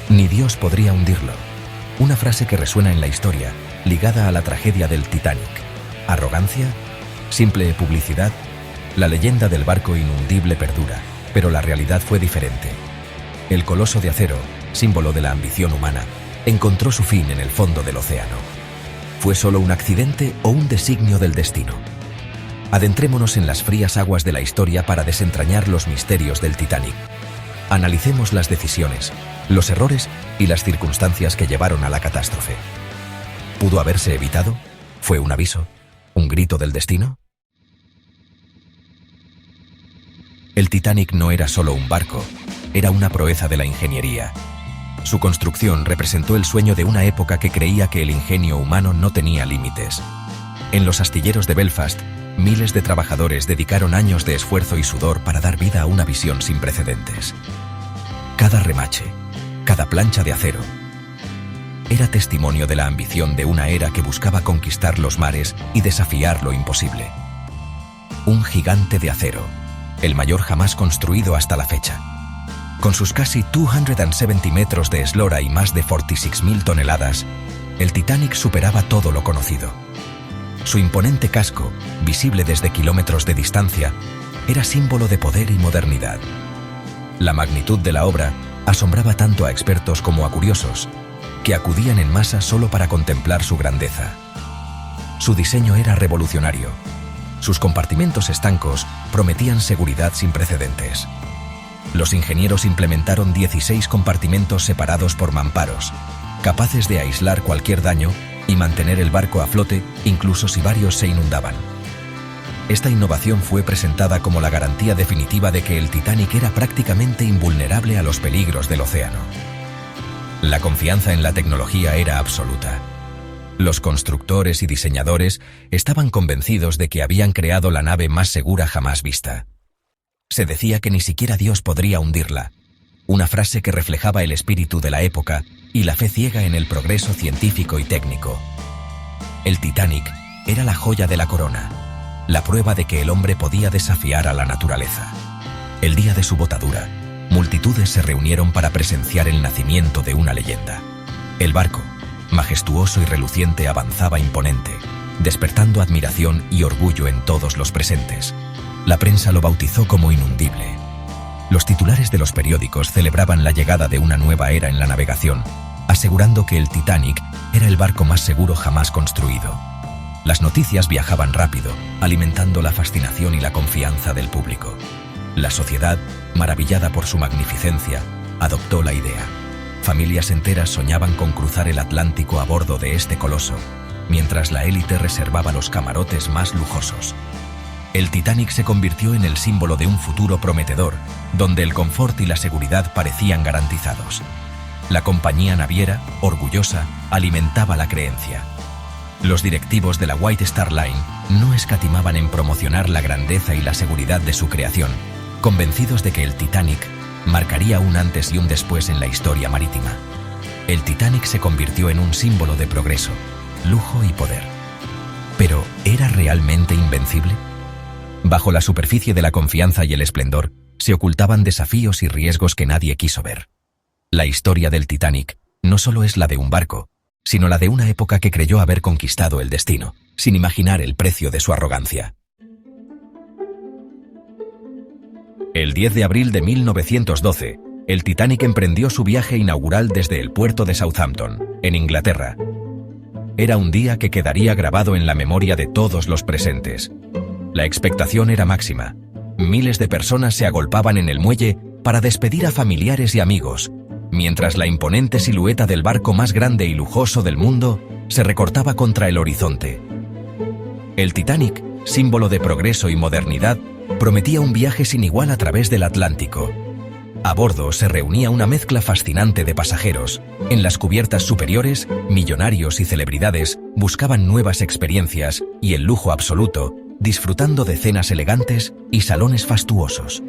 Ni Dios podría hundirlo. Una frase que resuena en la historia, ligada a la tragedia del Titanic. ¿Arrogancia? ¿Simple publicidad? La leyenda del barco inundible perdura, pero la realidad fue diferente. El coloso de acero, símbolo de la ambición humana, encontró su fin en el fondo del océano. ¿Fue solo un accidente o un designio del destino? Adentrémonos en las frías aguas de la historia para desentrañar los misterios del Titanic. Analicemos las decisiones, los errores y las circunstancias que llevaron a la catástrofe. ¿Pudo haberse evitado? ¿Fue un aviso? ¿Un grito del destino? El Titanic no era solo un barco, era una proeza de la ingeniería. Su construcción representó el sueño de una época que creía que el ingenio humano no tenía límites. En los astilleros de Belfast, miles de trabajadores dedicaron años de esfuerzo y sudor para dar vida a una visión sin precedentes. Cada remache, cada plancha de acero, era testimonio de la ambición de una era que buscaba conquistar los mares y desafiar lo imposible. Un gigante de acero, el mayor jamás construido hasta la fecha. Con sus casi 270 metros de eslora y más de 46.000 toneladas, el Titanic superaba todo lo conocido. Su imponente casco, visible desde kilómetros de distancia, era símbolo de poder y modernidad. La magnitud de la obra asombraba tanto a expertos como a curiosos, que acudían en masa solo para contemplar su grandeza. Su diseño era revolucionario. Sus compartimentos estancos prometían seguridad sin precedentes. Los ingenieros implementaron 16 compartimentos separados por mamparos, capaces de aislar cualquier daño y mantener el barco a flote incluso si varios se inundaban. Esta innovación fue presentada como la garantía definitiva de que el Titanic era prácticamente invulnerable a los peligros del océano. La confianza en la tecnología era absoluta. Los constructores y diseñadores estaban convencidos de que habían creado la nave más segura jamás vista. Se decía que ni siquiera Dios podría hundirla, una frase que reflejaba el espíritu de la época y la fe ciega en el progreso científico y técnico. El Titanic era la joya de la corona, la prueba de que el hombre podía desafiar a la naturaleza. El día de su botadura, multitudes se reunieron para presenciar el nacimiento de una leyenda. El barco, majestuoso y reluciente, avanzaba imponente, despertando admiración y orgullo en todos los presentes. La prensa lo bautizó como inundible. Los titulares de los periódicos celebraban la llegada de una nueva era en la navegación, asegurando que el Titanic era el barco más seguro jamás construido. Las noticias viajaban rápido, alimentando la fascinación y la confianza del público. La sociedad, maravillada por su magnificencia, adoptó la idea. Familias enteras soñaban con cruzar el Atlántico a bordo de este coloso, mientras la élite reservaba los camarotes más lujosos. El Titanic se convirtió en el símbolo de un futuro prometedor, donde el confort y la seguridad parecían garantizados. La compañía naviera, orgullosa, alimentaba la creencia. Los directivos de la White Star Line no escatimaban en promocionar la grandeza y la seguridad de su creación, convencidos de que el Titanic marcaría un antes y un después en la historia marítima. El Titanic se convirtió en un símbolo de progreso, lujo y poder. ¿Pero era realmente invencible? Bajo la superficie de la confianza y el esplendor, se ocultaban desafíos y riesgos que nadie quiso ver. La historia del Titanic no solo es la de un barco, sino la de una época que creyó haber conquistado el destino, sin imaginar el precio de su arrogancia. El 10 de abril de 1912, el Titanic emprendió su viaje inaugural desde el puerto de Southampton, en Inglaterra. Era un día que quedaría grabado en la memoria de todos los presentes. La expectación era máxima. Miles de personas se agolpaban en el muelle para despedir a familiares y amigos, mientras la imponente silueta del barco más grande y lujoso del mundo se recortaba contra el horizonte. El Titanic, símbolo de progreso y modernidad, prometía un viaje sin igual a través del Atlántico. A bordo se reunía una mezcla fascinante de pasajeros. En las cubiertas superiores, millonarios y celebridades buscaban nuevas experiencias y el lujo absoluto, disfrutando de cenas elegantes y salones fastuosos.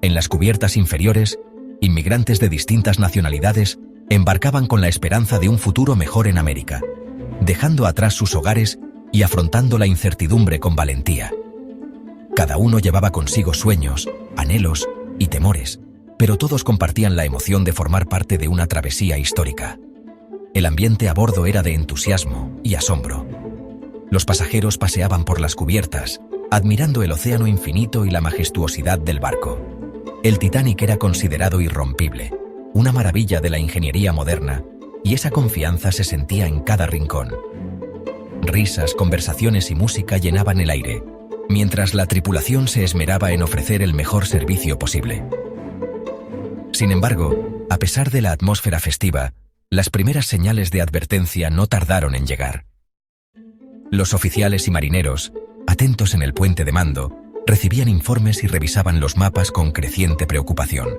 En las cubiertas inferiores, inmigrantes de distintas nacionalidades embarcaban con la esperanza de un futuro mejor en América, dejando atrás sus hogares y afrontando la incertidumbre con valentía. Cada uno llevaba consigo sueños, anhelos y temores, pero todos compartían la emoción de formar parte de una travesía histórica. El ambiente a bordo era de entusiasmo y asombro. Los pasajeros paseaban por las cubiertas, admirando el océano infinito y la majestuosidad del barco. El Titanic era considerado irrompible, una maravilla de la ingeniería moderna, y esa confianza se sentía en cada rincón. Risas, conversaciones y música llenaban el aire, mientras la tripulación se esmeraba en ofrecer el mejor servicio posible. Sin embargo, a pesar de la atmósfera festiva, las primeras señales de advertencia no tardaron en llegar. Los oficiales y marineros, atentos en el puente de mando, recibían informes y revisaban los mapas con creciente preocupación.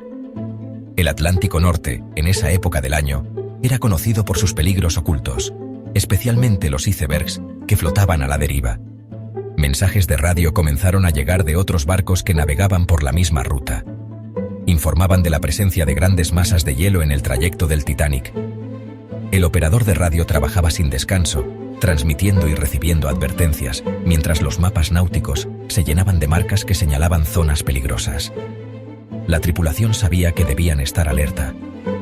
El Atlántico Norte, en esa época del año, era conocido por sus peligros ocultos, especialmente los icebergs que flotaban a la deriva. Mensajes de radio comenzaron a llegar de otros barcos que navegaban por la misma ruta. Informaban de la presencia de grandes masas de hielo en el trayecto del Titanic. El operador de radio trabajaba sin descanso, transmitiendo y recibiendo advertencias, mientras los mapas náuticos se llenaban de marcas que señalaban zonas peligrosas. La tripulación sabía que debían estar alerta,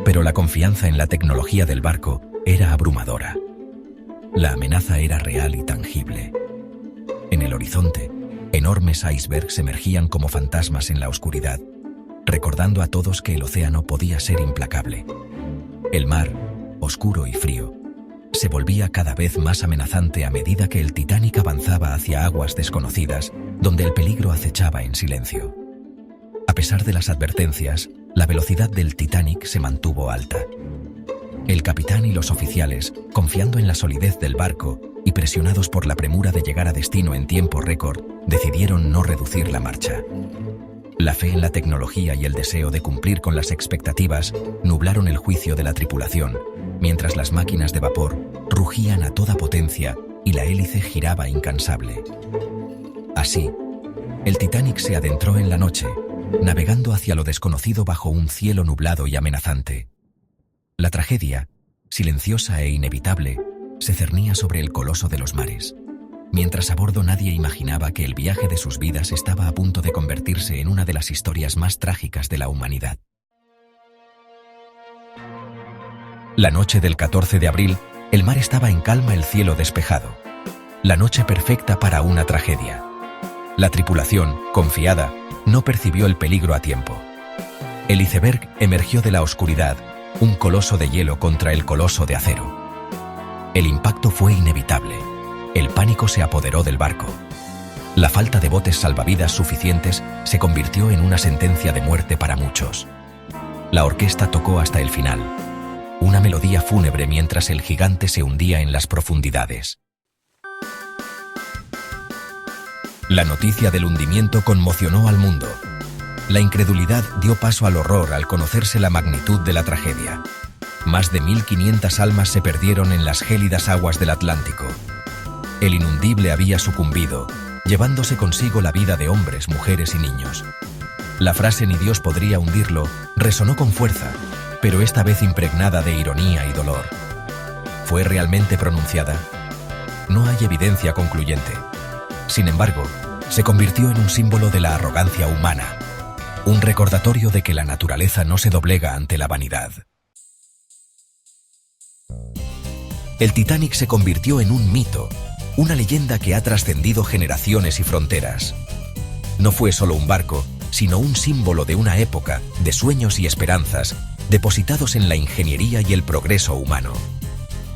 pero la confianza en la tecnología del barco era abrumadora. La amenaza era real y tangible. En el horizonte, enormes icebergs emergían como fantasmas en la oscuridad, recordando a todos que el océano podía ser implacable. El mar, oscuro y frío, se volvía cada vez más amenazante a medida que el Titanic avanzaba hacia aguas desconocidas, donde el peligro acechaba en silencio. A pesar de las advertencias, la velocidad del Titanic se mantuvo alta. El capitán y los oficiales, confiando en la solidez del barco y presionados por la premura de llegar a destino en tiempo récord, decidieron no reducir la marcha. La fe en la tecnología y el deseo de cumplir con las expectativas nublaron el juicio de la tripulación, mientras las máquinas de vapor rugían a toda potencia y la hélice giraba incansable. Así, el Titanic se adentró en la noche, navegando hacia lo desconocido bajo un cielo nublado y amenazante. La tragedia, silenciosa e inevitable, se cernía sobre el coloso de los mares, mientras a bordo nadie imaginaba que el viaje de sus vidas estaba a punto de convertirse en una de las historias más trágicas de la humanidad. La noche del 14 de abril, el mar estaba en calma, el cielo despejado. La noche perfecta para una tragedia. La tripulación, confiada, no percibió el peligro a tiempo. El iceberg emergió de la oscuridad, un coloso de hielo contra el coloso de acero. El impacto fue inevitable. El pánico se apoderó del barco. La falta de botes salvavidas suficientes se convirtió en una sentencia de muerte para muchos. La orquesta tocó hasta el final, una melodía fúnebre mientras el gigante se hundía en las profundidades. La noticia del hundimiento conmocionó al mundo. La incredulidad dio paso al horror al conocerse la magnitud de la tragedia. Más de 1.500 almas se perdieron en las gélidas aguas del Atlántico. El inundible había sucumbido, llevándose consigo la vida de hombres, mujeres y niños. La frase «ni Dios podría hundirlo» resonó con fuerza, pero esta vez impregnada de ironía y dolor. ¿Fue realmente pronunciada? No hay evidencia concluyente. Sin embargo, se convirtió en un símbolo de la arrogancia humana, un recordatorio de que la naturaleza no se doblega ante la vanidad. El Titanic se convirtió en un mito, una leyenda que ha trascendido generaciones y fronteras. No fue solo un barco, sino un símbolo de una época, de sueños y esperanzas, depositados en la ingeniería y el progreso humano.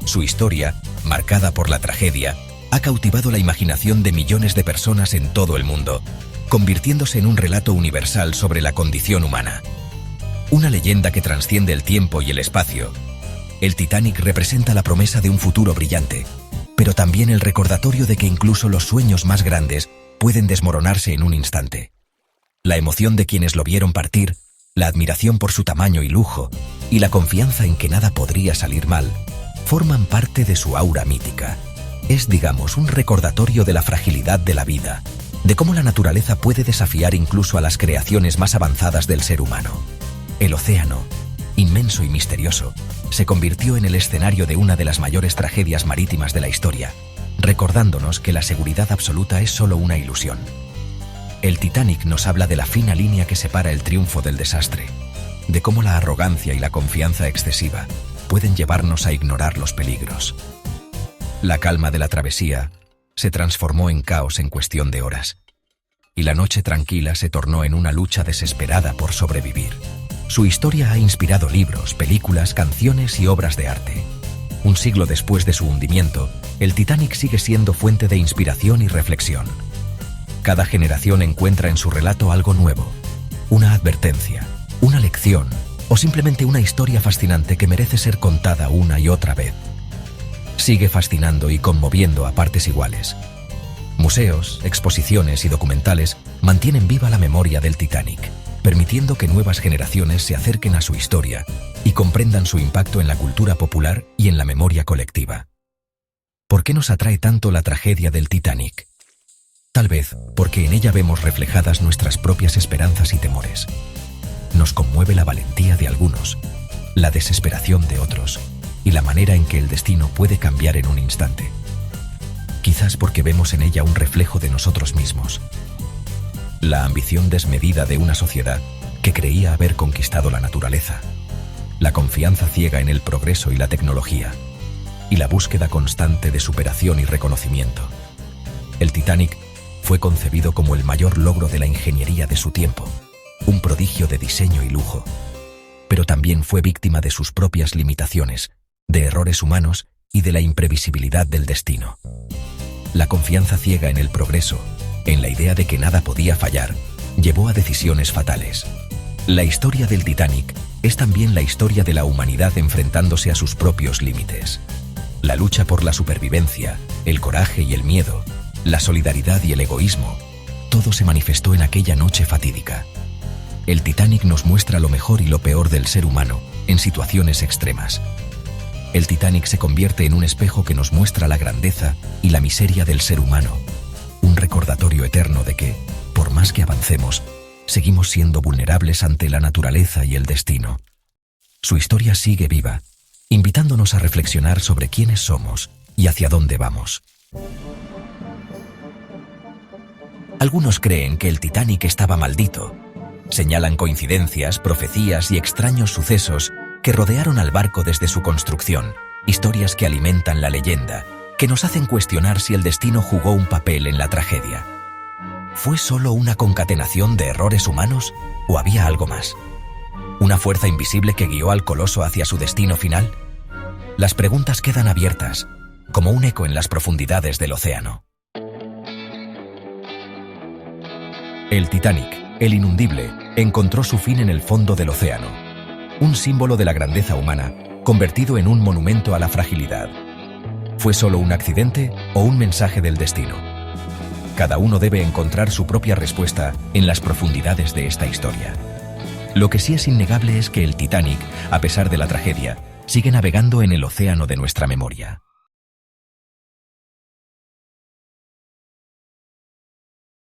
Su historia, marcada por la tragedia, ha cautivado la imaginación de millones de personas en todo el mundo, convirtiéndose en un relato universal sobre la condición humana. Una leyenda que trasciende el tiempo y el espacio. El Titanic representa la promesa de un futuro brillante, pero también el recordatorio de que incluso los sueños más grandes pueden desmoronarse en un instante. La emoción de quienes lo vieron partir, la admiración por su tamaño y lujo, y la confianza en que nada podría salir mal, forman parte de su aura mítica. Es, digamos, un recordatorio de la fragilidad de la vida, de cómo la naturaleza puede desafiar incluso a las creaciones más avanzadas del ser humano. El océano, inmenso y misterioso, se convirtió en el escenario de una de las mayores tragedias marítimas de la historia, recordándonos que la seguridad absoluta es solo una ilusión. El Titanic nos habla de la fina línea que separa el triunfo del desastre. de cómo la arrogancia y la confianza excesiva pueden llevarnos a ignorar los peligros. La calma de la travesía se transformó en caos en cuestión de horas, y la noche tranquila se tornó en una lucha desesperada por sobrevivir. Su historia ha inspirado libros, películas, canciones y obras de arte. Un siglo después de su hundimiento, el Titanic sigue siendo fuente de inspiración y reflexión. Cada generación encuentra en su relato algo nuevo, una advertencia, una lección o simplemente una historia fascinante que merece ser contada una y otra vez. Sigue fascinando y conmoviendo a partes iguales. Museos, exposiciones y documentales mantienen viva la memoria del Titanic, permitiendo que nuevas generaciones se acerquen a su historia y comprendan su impacto en la cultura popular y en la memoria colectiva. ¿Por qué nos atrae tanto la tragedia del Titanic? Tal vez porque en ella vemos reflejadas nuestras propias esperanzas y temores. Nos conmueve la valentía de algunos, la desesperación de otros y la manera en que el destino puede cambiar en un instante. Quizás porque vemos en ella un reflejo de nosotros mismos. La ambición desmedida de una sociedad que creía haber conquistado la naturaleza, la confianza ciega en el progreso y la tecnología, y la búsqueda constante de superación y reconocimiento. El Titanic fue concebido como el mayor logro de la ingeniería de su tiempo, un prodigio de diseño y lujo, pero también fue víctima de sus propias limitaciones, de errores humanos y de la imprevisibilidad del destino. La confianza ciega en el progreso, en la idea de que nada podía fallar, llevó a decisiones fatales. La historia del Titanic es también la historia de la humanidad enfrentándose a sus propios límites. La lucha por la supervivencia, el coraje y el miedo, la solidaridad y el egoísmo, todo se manifestó en aquella noche fatídica. El Titanic nos muestra lo mejor y lo peor del ser humano en situaciones extremas. El Titanic se convierte en un espejo que nos muestra la grandeza y la miseria del ser humano, un recordatorio eterno de que, por más que avancemos, seguimos siendo vulnerables ante la naturaleza y el destino. Su historia sigue viva, invitándonos a reflexionar sobre quiénes somos y hacia dónde vamos. Algunos creen que el Titanic estaba maldito. Señalan coincidencias, profecías y extraños sucesos que rodearon al barco desde su construcción, historias que alimentan la leyenda, que nos hacen cuestionar si el destino jugó un papel en la tragedia. ¿Fue solo una concatenación de errores humanos o había algo más? ¿Una fuerza invisible que guió al coloso hacia su destino final? Las preguntas quedan abiertas, como un eco en las profundidades del océano. El Titanic, el inundible, encontró su fin en el fondo del océano, un símbolo de la grandeza humana, convertido en un monumento a la fragilidad. ¿Fue solo un accidente o un mensaje del destino? Cada uno debe encontrar su propia respuesta en las profundidades de esta historia. Lo que sí es innegable es que el Titanic, a pesar de la tragedia, sigue navegando en el océano de nuestra memoria.